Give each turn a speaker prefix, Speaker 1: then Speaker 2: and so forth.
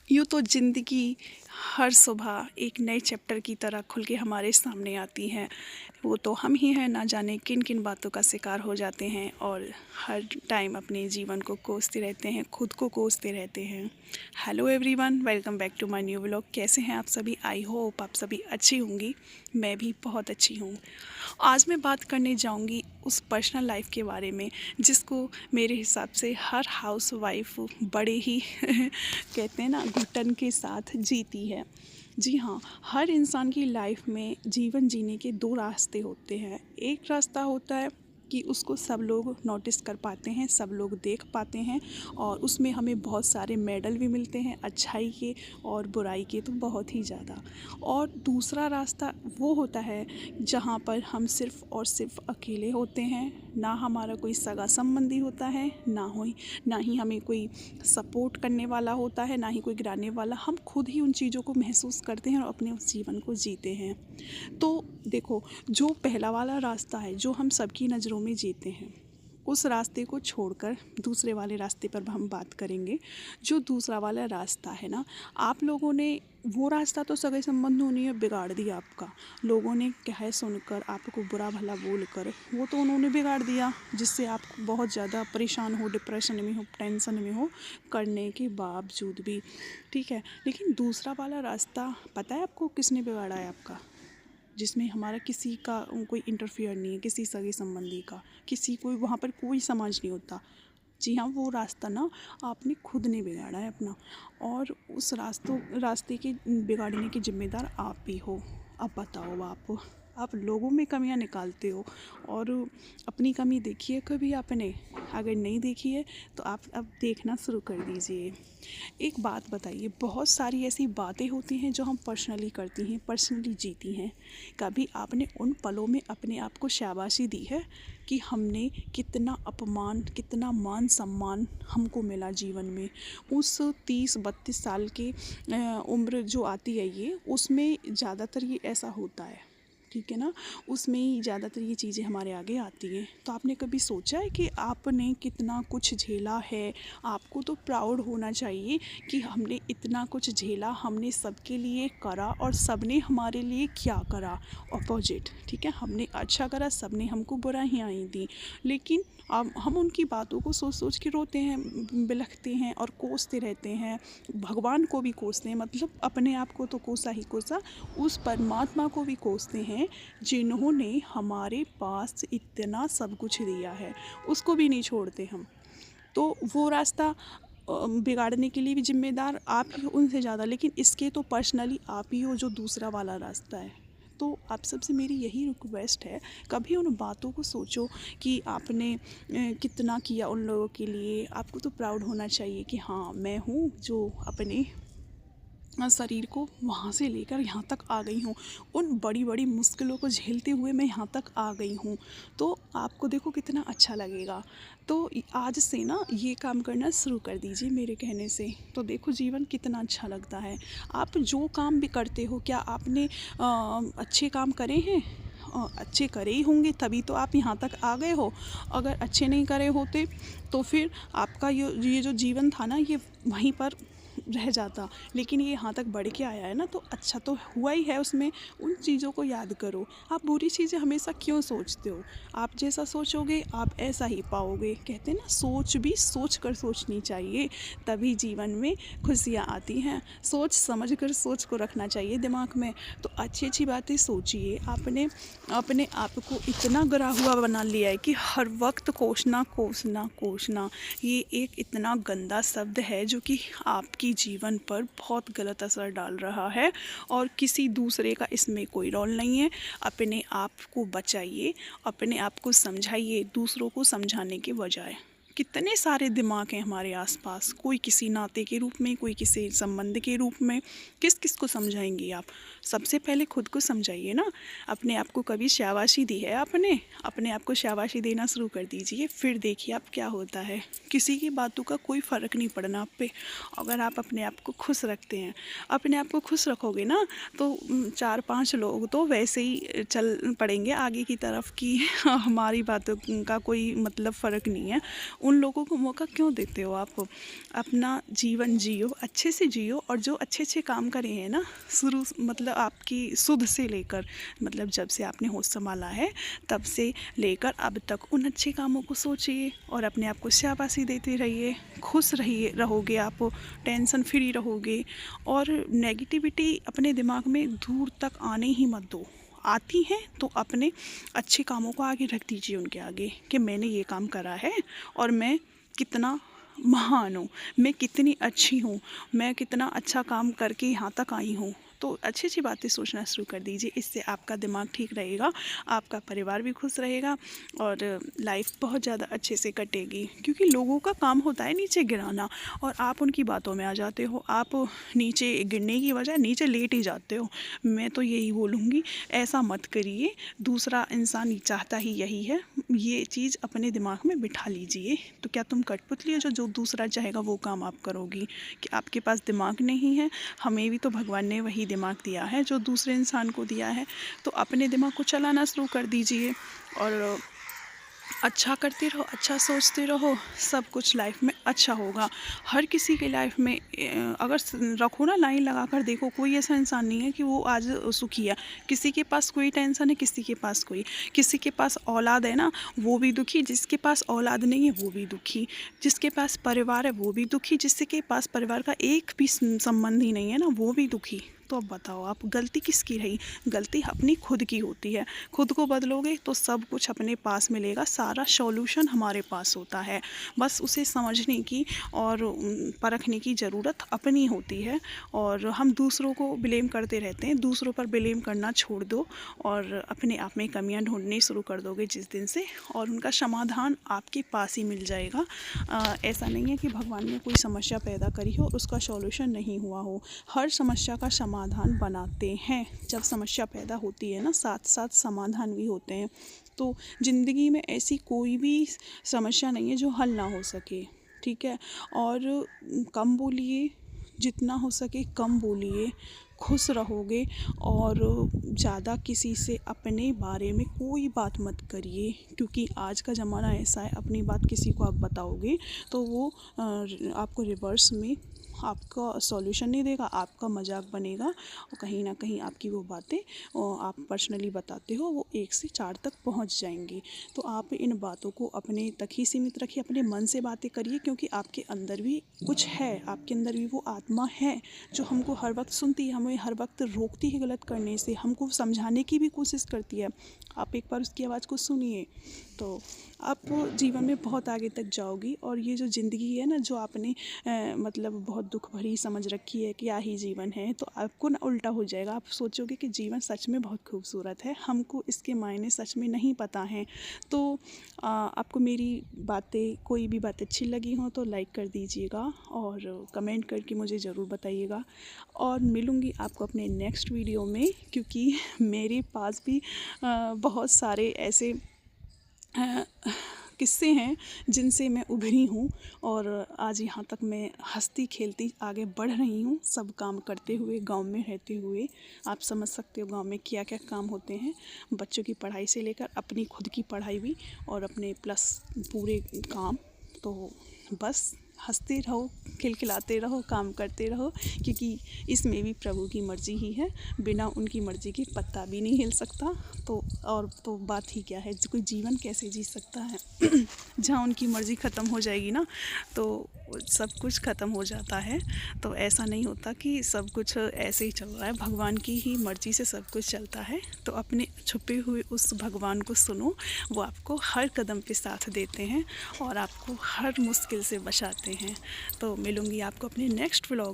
Speaker 1: यूँ तो ज़िंदगी हर सुबह एक नए चैप्टर की तरह खुल के हमारे सामने आती है। वो तो हम ही हैं, ना जाने किन किन बातों का शिकार हो जाते हैं और हर टाइम अपने जीवन को कोसते रहते हैं, खुद को कोसते रहते हैं। Hello everyone, welcome back to my new vlog. कैसे हैं आप सभी? आई होप आप सभी अच्छी होंगी। मैं भी बहुत अच्छी हूँ। आज मैं बात करने जाऊँगी उस पर्सनल लाइफ के बारे में जिसको मेरे हिसाब से हर हाउस वाइफ बड़े ही कहते हैं ना, घुटन के साथ जीती है। जी हाँ, हर इंसान की लाइफ में जीवन जीने के दो रास्ते होते हैं। एक रास्ता होता है कि उसको सब लोग नोटिस कर पाते हैं, सब लोग देख पाते हैं और उसमें हमें बहुत सारे मेडल भी मिलते हैं, अच्छाई के और बुराई के तो बहुत ही ज़्यादा। और दूसरा रास्ता वो होता है जहाँ पर हम सिर्फ़ और सिर्फ अकेले होते हैं, ना हमारा कोई सगा संबंधी होता है, ना ही हमें कोई सपोर्ट करने वाला होता है, ना ही कोई गिराने वाला। हम खुद ही उन चीज़ों को महसूस करते हैं और अपने उस जीवन को जीते हैं। तो देखो, जो पहला वाला रास्ता है जो हम सबकी नज़रों में जीते हैं, उस रास्ते को छोड़कर दूसरे वाले रास्ते पर हम बात करेंगे। जो दूसरा वाला रास्ता है ना, आप लोगों ने वो रास्ता तो सगे संबंधों ने बिगाड़ दिया आपका। लोगों ने कहे सुनकर, आपको बुरा भला बोलकर, वो तो उन्होंने बिगाड़ दिया, जिससे आप बहुत ज़्यादा परेशान हो, डिप्रेशन में हो, टेंशन में हो करने के बावजूद भी। ठीक है, लेकिन दूसरा वाला रास्ता पता है आपको किसने बिगाड़ा है आपका? जिसमें हमारा किसी का कोई इंटरफेयर नहीं है, किसी सगे संबंधी का, किसी कोई वहाँ पर कोई समाज नहीं होता। जी हाँ, वो रास्ता ना आपने खुद ने बिगाड़ा है अपना, और उस रास्ते के बिगाड़ने के ज़िम्मेदार आप ही हो। अब बताओ, आप लोगों में कमियां निकालते हो और अपनी कमी देखी है कभी आपने? अगर नहीं देखी है तो आप अब देखना शुरू कर दीजिए। एक बात बताइए, बहुत सारी ऐसी बातें होती हैं जो हम पर्सनली करती हैं, पर्सनली जीती हैं। कभी आपने उन पलों में अपने आप को शाबाशी दी है कि हमने कितना अपमान, कितना मान सम्मान हमको मिला जीवन में? उस 30-32 साल की उम्र जो आती है ये, उसमें ज़्यादातर ये ऐसा होता है, ठीक है ना? उसमें ही ज़्यादातर ये चीज़ें हमारे आगे आती हैं। तो आपने कभी सोचा है कि आपने कितना कुछ झेला है? आपको तो प्राउड होना चाहिए कि हमने इतना कुछ झेला, हमने सबके लिए करा और सबने हमारे लिए क्या करा? अपोजिट, ठीक है? हमने अच्छा करा, सबने हमको बुराइयाँ ही दी। लेकिन अब हम उनकी बातों को सोच सोच के रोते हैं, बिलखते हैं और कोसते रहते हैं। भगवान को भी कोसते हैं, मतलब अपने आप को तो कोसा ही कोसा, उस परमात्मा को भी कोसते हैं जिन्होंने हमारे पास इतना सब कुछ दिया है, उसको भी नहीं छोड़ते हम। तो वो रास्ता बिगाड़ने के लिए भी जिम्मेदार आप ही हो उनसे ज़्यादा, लेकिन इसके तो पर्सनली आप ही हो जो दूसरा वाला रास्ता है। तो आप सबसे मेरी यही रिक्वेस्ट है, कभी उन बातों को सोचो कि आपने कितना किया उन लोगों के लिए। आपको तो प्राउड होना चाहिए कि हाँ, मैं हूँ जो अपने शरीर को वहाँ से लेकर यहाँ तक आ गई हूँ, उन बड़ी बड़ी मुश्किलों को झेलते हुए मैं यहाँ तक आ गई हूँ। तो आपको देखो कितना अच्छा लगेगा। तो आज से ना ये काम करना शुरू कर दीजिए मेरे कहने से, तो देखो जीवन कितना अच्छा लगता है। आप जो काम भी करते हो, क्या आपने अच्छे काम करे हैं? अच्छे करे ही होंगे तभी तो आप यहाँ तक आ गए हो। अगर अच्छे नहीं करे होते तो फिर आपका ये जो जीवन था ना, ये वहीं पर रह जाता। लेकिन ये यहाँ तक बढ़ के आया है ना, तो अच्छा तो हुआ ही है उसमें। उन चीज़ों को याद करो। आप बुरी चीज़ें हमेशा क्यों सोचते हो? आप जैसा सोचोगे आप ऐसा ही पाओगे। कहते हैं ना, सोच भी सोच कर सोचनी चाहिए, तभी जीवन में खुशियाँ आती हैं। सोच समझ कर सोच को रखना चाहिए दिमाग में। तो अच्छी अच्छी बातें सोचिए। आपने अपने आप को इतना गिरा हुआ बना लिया है कि हर वक्त कोसना कोसना कोसना, ये एक इतना गंदा शब्द है जो कि आपकी जीवन पर बहुत गलत असर डाल रहा है और किसी दूसरे का इसमें कोई रोल नहीं है। अपने आप को बचाइए, अपने आप को समझाइए दूसरों को समझाने के बजाय। कितने सारे दिमाग हैं हमारे आसपास, कोई किसी नाते के रूप में, कोई किसी संबंध के रूप में। किस किस को समझाएंगे आप? सबसे पहले खुद को समझाइए ना। अपने आप को कभी शाबाशी दी है आपने? अपने आप को शाबाशी देना शुरू कर दीजिए, फिर देखिए आप क्या होता है। किसी की बातों का कोई फ़र्क नहीं पड़ना आप पे, अगर आप अपने आप को खुश रखते हैं। अपने आप को खुश रखोगे ना तो 4-5 लोग तो वैसे ही चल पड़ेंगे आगे की तरफ कि हमारी बातों का कोई मतलब फ़र्क नहीं है, उन लोगों को मौका क्यों देते हो आप? अपना जीवन जियो, अच्छे से जियो, और जो अच्छे अच्छे काम करे हैं ना, शुरू मतलब आपकी सुध से लेकर, मतलब जब से आपने होश संभाला है तब से लेकर अब तक उन अच्छे कामों को सोचिए और अपने आप को शाबाशी देते रहिए। खुश रहिए, रहोगे आप, टेंशन फ्री रहोगे, और नेगेटिविटी अपने दिमाग में दूर तक आने ही मत दो। आती हैं तो अपने अच्छे कामों को आगे रख दीजिए उनके आगे, कि मैंने ये काम करा है और मैं कितना महान हूँ, मैं कितनी अच्छी हूँ, मैं कितना अच्छा काम करके यहाँ तक आई हूँ। तो अच्छी अच्छी बातें सोचना शुरू कर दीजिए, इससे आपका दिमाग ठीक रहेगा, आपका परिवार भी खुश रहेगा और लाइफ बहुत ज़्यादा अच्छे से कटेगी। क्योंकि लोगों का काम होता है नीचे गिराना, और आप उनकी बातों में आ जाते हो, आप नीचे गिरने की बजाय नीचे लेट ही जाते हो। मैं तो यही बोलूँगी, ऐसा मत करिए, दूसरा इंसान चाहता ही यही है, ये चीज़ अपने दिमाग में बिठा लीजिए। तो क्या तुम कठपुतली हो जो दूसरा चाहेगा वो काम आप करोगी? कि आपके पास दिमाग नहीं है? हमें भी तो भगवान ने वही दिमाग दिया है जो दूसरे इंसान को दिया है। तो अपने दिमाग को चलाना शुरू कर दीजिए और अच्छा करते रहो, अच्छा सोचते रहो, सब कुछ लाइफ में अच्छा होगा। हर किसी के लाइफ में अगर रखो ना, लाइन लगा कर देखो, कोई ऐसा इंसान नहीं है कि वो आज सुखी है। किसी के पास कोई टेंशन है, किसी के पास कोई, किसी के पास औलाद है ना वो भी दुखी, जिसके पास औलाद नहीं है वो भी दुखी, जिसके पास परिवार है वो भी दुखी, जिसके पास परिवार का एक भी संबंध ही नहीं है ना वो भी दुखी। तो अब बताओ आप, गलती किसकी रही? गलती अपनी खुद की होती है। खुद को बदलोगे तो सब कुछ अपने पास मिलेगा, सारा सॉल्यूशन हमारे पास होता है। बस उसे समझने की और परखने की ज़रूरत अपनी होती है। और हम दूसरों को ब्लेम करते रहते हैं, दूसरों पर ब्लेम करना छोड़ दो और अपने आप में कमियां ढूंढनी शुरू कर दोगे जिस दिन से, और उनका समाधान आपके पास ही मिल जाएगा। ऐसा नहीं है कि भगवान ने कोई समस्या पैदा करी हो और उसका सॉल्यूशन नहीं हुआ हो। हर समस्या का समाधान बनाते हैं। जब समस्या पैदा होती है ना, साथ साथ समाधान भी होते हैं। तो ज़िंदगी में ऐसी कोई भी समस्या नहीं है जो हल ना हो सके, ठीक है? और कम बोलिए, जितना हो सके कम बोलिए, खुश रहोगे। और ज़्यादा किसी से अपने बारे में कोई बात मत करिए, क्योंकि आज का ज़माना ऐसा है, अपनी बात किसी को आप बताओगे तो वो आपको रिवर्स में आपका सॉल्यूशन नहीं देगा, आपका मजाक बनेगा, और कहीं ना कहीं आपकी वो बातें आप पर्सनली बताते हो वो 1 से 4 तक पहुंच जाएंगी। तो आप इन बातों को अपने तक ही सीमित रखिए, अपने मन से बातें करिए, क्योंकि आपके अंदर भी कुछ है, आपके अंदर भी वो आत्मा है जो हमको हर वक्त सुनती है, हमें हर वक्त रोकती है गलत करने से, हमको समझाने की भी कोशिश करती है। आप एक बार उसकी आवाज़ को सुनिए तो आप जीवन में बहुत आगे तक जाओगी। और ये जो ज़िंदगी है ना, जो आपने मतलब बहुत दुख भरी समझ रखी है, क्या ही जीवन है, तो आपको ना उल्टा हो जाएगा। आप सोचोगे कि जीवन सच में बहुत खूबसूरत है, हमको इसके मायने सच में नहीं पता हैं। तो आपको मेरी बातें, कोई भी बात अच्छी लगी हो तो लाइक कर दीजिएगा और कमेंट करके मुझे ज़रूर बताइएगा। और मिलूँगी आपको अपने नेक्स्ट वीडियो में, क्योंकि मेरे पास भी बहुत सारे ऐसे किस्से हैं जिनसे मैं उभरी हूँ, और आज यहाँ तक मैं हंसती खेलती आगे बढ़ रही हूँ, सब काम करते हुए, गांव में रहते हुए। आप समझ सकते हो गांव में क्या क्या काम होते हैं, बच्चों की पढ़ाई से लेकर अपनी खुद की पढ़ाई भी, और अपने प्लस पूरे काम। तो बस हंसते रहो, खिलखिलाते रहो, काम करते रहो, क्योंकि इसमें भी प्रभु की मर्ज़ी ही है, बिना उनकी मर्ज़ी के पत्ता भी नहीं हिल सकता। तो और तो बात ही क्या है, कोई जीवन कैसे जी सकता है जहाँ उनकी मर्ज़ी ख़त्म हो जाएगी ना, तो सब कुछ ख़त्म हो जाता है। तो ऐसा नहीं होता कि सब कुछ ऐसे ही चल रहा है, भगवान की ही मर्ज़ी से सब कुछ चलता है। तो अपने छुपे हुए उस भगवान को सुनो, वो आपको हर कदम पे साथ देते हैं और आपको हर मुश्किल से बचाते हैं। तो मिलूँगी आपको अपने नेक्स्ट व्लॉग।